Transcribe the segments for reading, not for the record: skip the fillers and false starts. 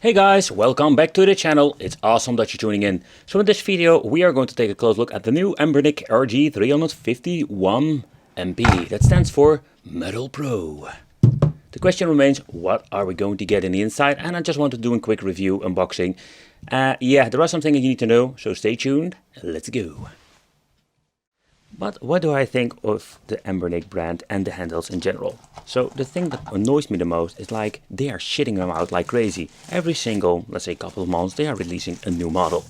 Hey guys, welcome back to the channel. It's awesome that you're tuning in. So in this video we are going to take a close look at the new Anbernic RG351 MP. That stands for Metal Pro. The question remains, what are we going to get in the inside? And I just want to do a quick review, unboxing. Yeah, there are some things you need to know, so stay tuned. Let's go. But what do I think of the Anbernic brand and the handhelds in general? So the thing that annoys me the most is like they are shitting them out like crazy. Every single, let's say couple of months, they are releasing a new model.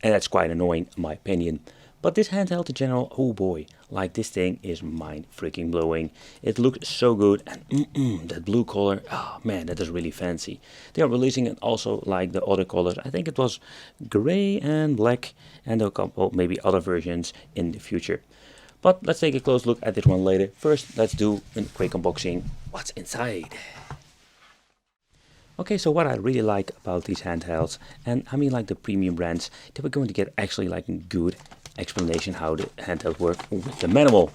And that's quite annoying in my opinion. But this handheld in general, oh boy, like this thing is mind freaking blowing. It looks so good, and that blue color, oh man, that is really fancy. They are releasing it also like the other colors. I think it was gray and black and a couple maybe other versions in the future. But let's take a close look at this one later. First, let's do a quick unboxing. What's inside? Okay, so what I really like about these handhelds, and I mean like the premium brands, that we're going to get actually like a good explanation how the handheld works with the manual.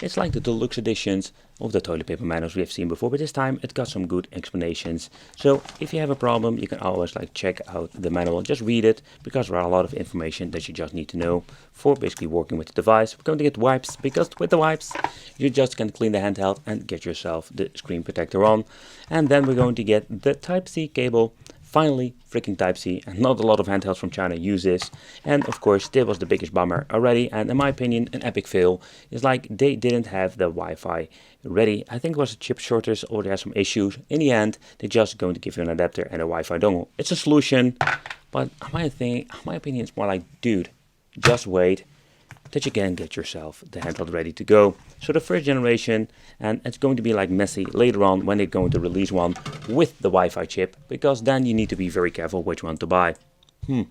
It's like the deluxe editions of the toilet paper manuals we have seen before, but this time it got some good explanations. So if you have a problem, you can always like check out the manual, just read it, because there are a lot of information that you just need to know for basically working with the device. We're going to get wipes, because with the wipes you just can clean the handheld and get yourself the screen protector on. And then we're going to get the Type-C cable. Finally, freaking Type-C, and not a lot of handhelds from China use this. And of course, this was the biggest bummer already, and in my opinion, an epic fail. Is like they didn't have the Wi-Fi ready. I think it was a chip shortage or they had some issues. In the end, they're just going to give you an adapter and a Wi-Fi dongle. It's a solution, but my opinion, it's more like, dude, just wait that you can get yourself the handheld ready to go. So the first generation, and it's going to be like messy later on when they're going to release one with the Wi-Fi chip, because then you need to be very careful which one to buy. I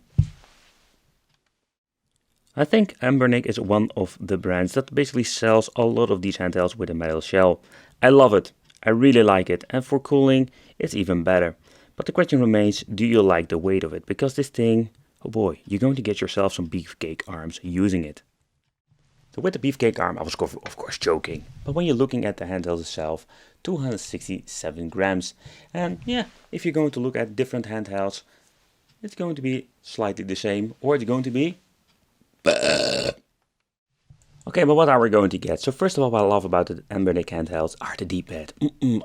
think Anbernic is one of the brands that basically sells a lot of these handhelds with a metal shell. I love it, I really like it, and for cooling it's even better. But the question remains, do you like the weight of it? Because this thing, oh boy, you're going to get yourself some beefcake arms using it. So with the beefcake arm, I was of course joking, but when you're looking at the handheld itself, 267 grams. And yeah, if you're going to look at different handhelds, it's going to be slightly the same, or it's going to be... Okay, but what are we going to get? So first of all, what I love about the Anbernic handhelds are the D-pad.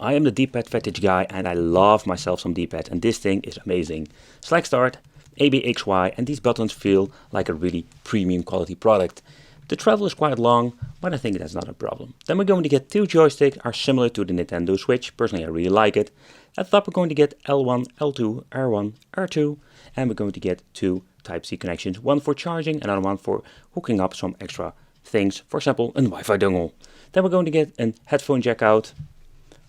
I am the D-pad fetish guy, and I love myself some D-pad, and this thing is amazing. Select start, A, B, X, Y, and these buttons feel like a really premium quality product. The travel is quite long, but I think that's not a problem. Then we're going to get two joysticks, are similar to the Nintendo Switch. Personally, I really like it. At the top, we're going to get L1, L2, R1, R2, and we're going to get two Type-C connections. One for charging, another one for hooking up some extra things, for example, a Wi-Fi dongle. Then we're going to get a headphone jack out.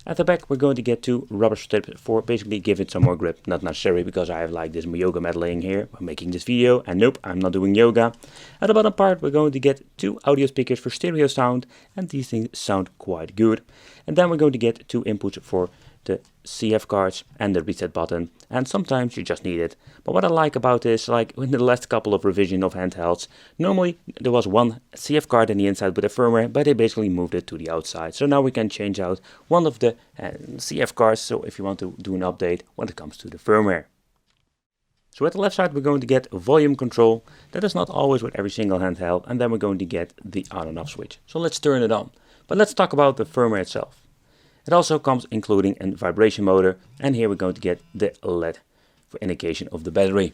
At the back, we're going to get two rubber strips for basically give it some more grip. Not necessary, because I have like this yoga mat laying here while making this video. And nope, I'm not doing yoga. At the bottom part, we're going to get two audio speakers for stereo sound. And these things sound quite good. And then we're going to get two inputs for the CF cards and the reset button, and sometimes you just need it. But what I like about this, like in the last couple of revision of handhelds, normally there was one CF card in the inside with the firmware, but they basically moved it to the outside. So now we can change out one of the CF cards, so if you want to do an update when it comes to the firmware. So at the left side we're going to get volume control. That is not always with every single handheld, and then we're going to get the on and off switch. So let's turn it on. But let's talk about the firmware itself. It also comes including a vibration motor, and here we're going to get the LED for indication of the battery.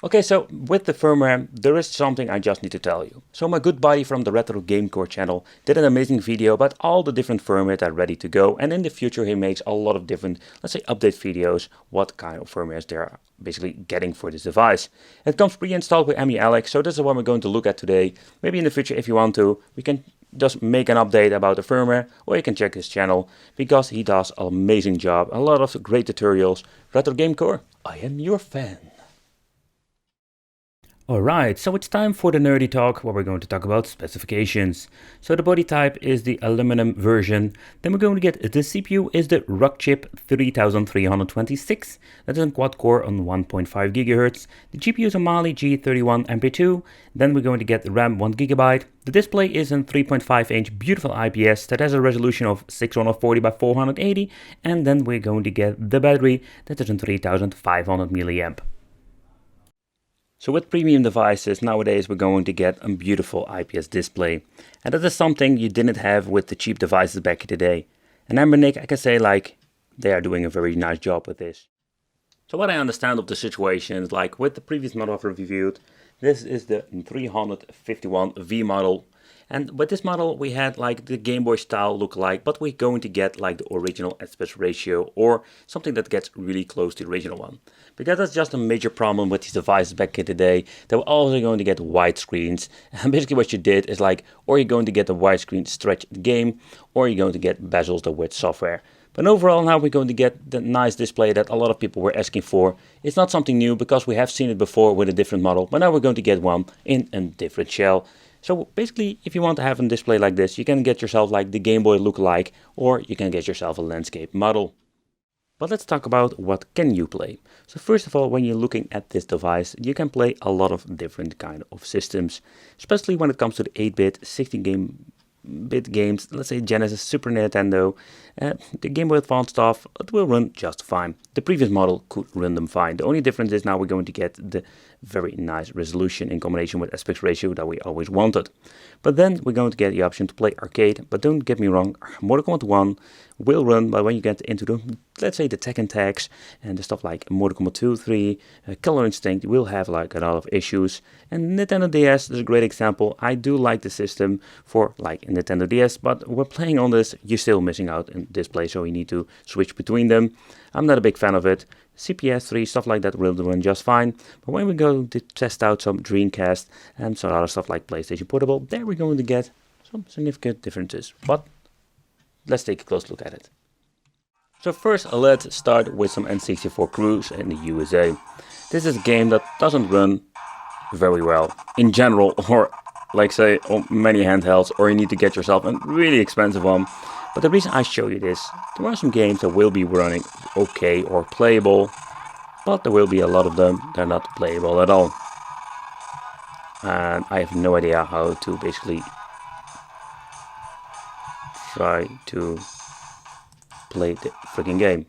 Okay, so with the firmware, there is something I just need to tell you. So my good buddy from the Retro Gamecore channel did an amazing video about all the different firmware that are ready to go, and in the future he makes a lot of different, let's say, update videos, what kind of firmwares they are basically getting for this device. It comes pre-installed with Anbenic, so this is what we're going to look at today. Maybe in the future, if you want to, we can just make an update about the firmware, or you can check his channel, because he does an amazing job, a lot of great tutorials. Retro Gamecore, I am your fan. Alright, so it's time for the nerdy talk where we're going to talk about specifications. So the body type is the aluminum version. Then we're going to get the CPU is the Rockchip 3326. That is a quad core on 1.5 GHz. The GPU is a Mali G31 MP2. Then we're going to get RAM 1 GB. The display is a 3.5 inch beautiful IPS that has a resolution of 640 by 480. And then we're going to get the battery that is a 3500 mAh. So with premium devices nowadays we're going to get a beautiful IPS display, and that is something you didn't have with the cheap devices back in the day. And Anbenic, I can say like they are doing a very nice job with this. So what I understand of the situation is like with the previous model I've reviewed, this is the 351 V model. And with this model we had like the Game Boy style look-alike, but we're going to get like the original aspect ratio or something that gets really close to the original one. Because that's just a major problem with these devices back in the day. They were also going to get wide screens. And basically what you did is like, or you're going to get the widescreen stretch game, or you're going to get bezels that with software. But overall now we're going to get the nice display that a lot of people were asking for. It's not something new because we have seen it before with a different model, but now we're going to get one in a different shell. So basically, if you want to have a display like this, you can get yourself like the Game Boy look-alike, or you can get yourself a landscape model. But let's talk about what can you play. So first of all, when you're looking at this device, you can play a lot of different kind of systems, especially when it comes to the 8-bit, 16-bit games, let's say Genesis, Super Nintendo, the Game Boy Advance stuff, it will run just fine. The previous model could run them fine. The only difference is now we're going to get the very nice resolution in combination with aspect ratio that we always wanted. But then we're going to get the option to play arcade, but don't get me wrong, Mortal Kombat 1 will run, but when you get into the, let's say the Tekken tags and the stuff like Mortal Kombat 2, 3, Killer Instinct, you will have like a lot of issues. And Nintendo DS is a great example. I do like the system for like Nintendo DS, but we're playing on this, you're still missing out in display, so you need to switch between them. I'm not a big fan of it. CPS3, stuff like that will run just fine. But when we go to test out some Dreamcast and some other stuff like PlayStation Portable, there we're going to get some significant differences. But let's take a close look at it. So first let's start with some N64 Crews in the USA. This is a game that doesn't run very well in general, or like say on many handhelds, or you need to get yourself a really expensive one. But the reason I show you this, there are some games that will be running okay or playable, but there will be a lot of them that are not playable at all. And I have no idea how to basically try to play the freaking game.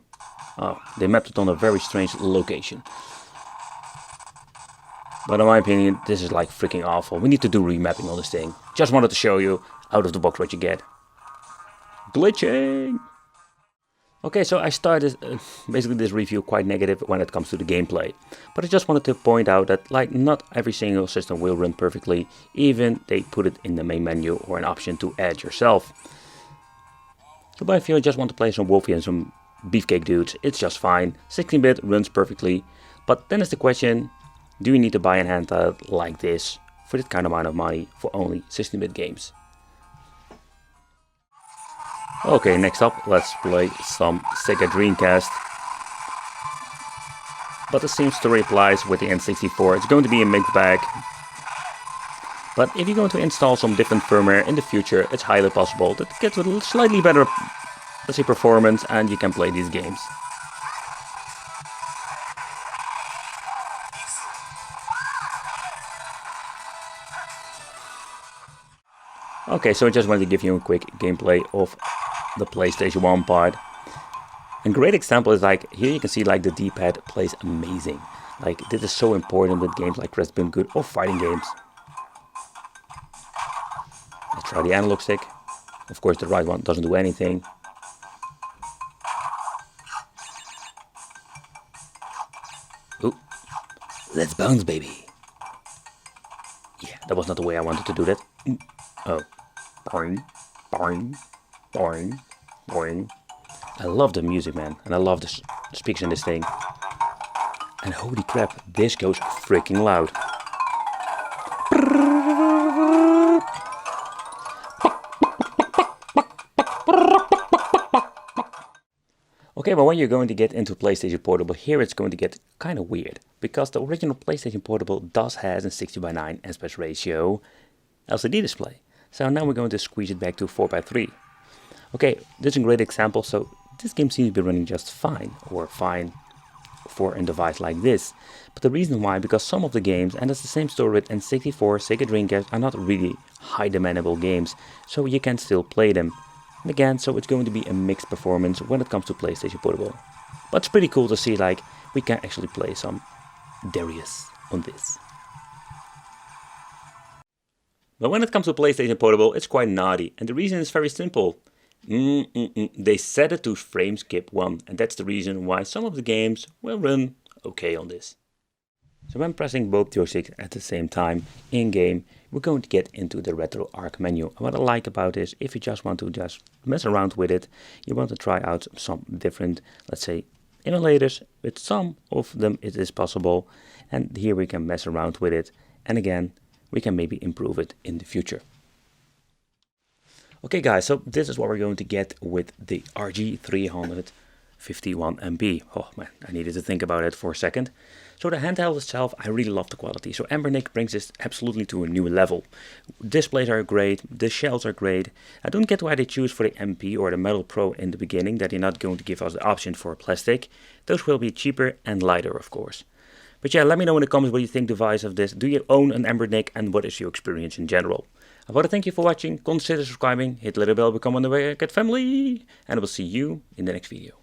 Oh, they mapped it on a very strange location. But in my opinion, this is like freaking awful. We need to do remapping on this thing. Just wanted to show you out of the box what you get. Glitching! Okay, so I started basically this review quite negative when it comes to the gameplay. But I just wanted to point out that like not every single system will run perfectly, even they put it in the main menu or an option to add yourself. So but if you just want to play some Wolfie and some Beefcake dudes, it's just fine. 16-bit runs perfectly. But then is the question, do you need to buy a handheld like this for this kind of amount of money for only 16-bit games? Okay, next up, let's play some Sega Dreamcast. But the same story applies with the N64. It's going to be a mixed bag. But if you're going to install some different firmware in the future, it's highly possible that it gets a slightly better, let's say, performance, and you can play these games. Okay, so I just wanted to give you a quick gameplay of the PlayStation 1 part. A great example is like, here you can see like the D-pad plays amazing. Like this is so important with games like Crash Bandicoot or fighting games. Let's try the analog stick. Of course the right one doesn't do anything. Ooh, let's bounce baby. Yeah, that was not the way I wanted to do that. Oh, boing, boing. Boing, boing. I love the music, man, and I love the speakers in this thing. And holy crap, this goes freaking loud. Okay, but when you're going to get into PlayStation Portable, here it's going to get kind of weird. because the original PlayStation Portable does have a 60:9 aspect ratio LCD display. So now we're going to squeeze it back to 4:3. Okay, this is a great example. So this game seems to be running just fine, or fine for a device like this. But the reason why, because some of the games, and it's the same story with N64, Sega Dreamcast, are not really high demandable games, so you can still play them. And again, so it's going to be a mixed performance when it comes to PlayStation Portable. But it's pretty cool to see like we can actually play some Darius on this. But when it comes to PlayStation Portable, it's quite naughty, and the reason is very simple. They set it to frame skip 1, and that's the reason why some of the games will run okay on this. So when pressing both joysticks at the same time in game, we're going to get into the retro arc menu. And what I like about this, if you just want to just mess around with it, you want to try out some different, let's say, emulators. With some of them it is possible, and here we can mess around with it, and again we can maybe improve it in the future. Okay guys, so this is what we're going to get with the RG350 Oh man, I needed to think about it for a second. So the handheld itself, I really love the quality. So Anbenic brings this absolutely to a new level. Displays are great, the shells are great. I don't get why they choose for the MP or the Metal Pro in the beginning, that they're not going to give us the option for plastic. Those will be cheaper and lighter, of course. But yeah, let me know in the comments what you think device of this. Do you own an Anbernic, and what is your experience in general? I want to thank you for watching. Consider subscribing, hit the little bell, become one of the Wedoit family, and I will see you in the next video.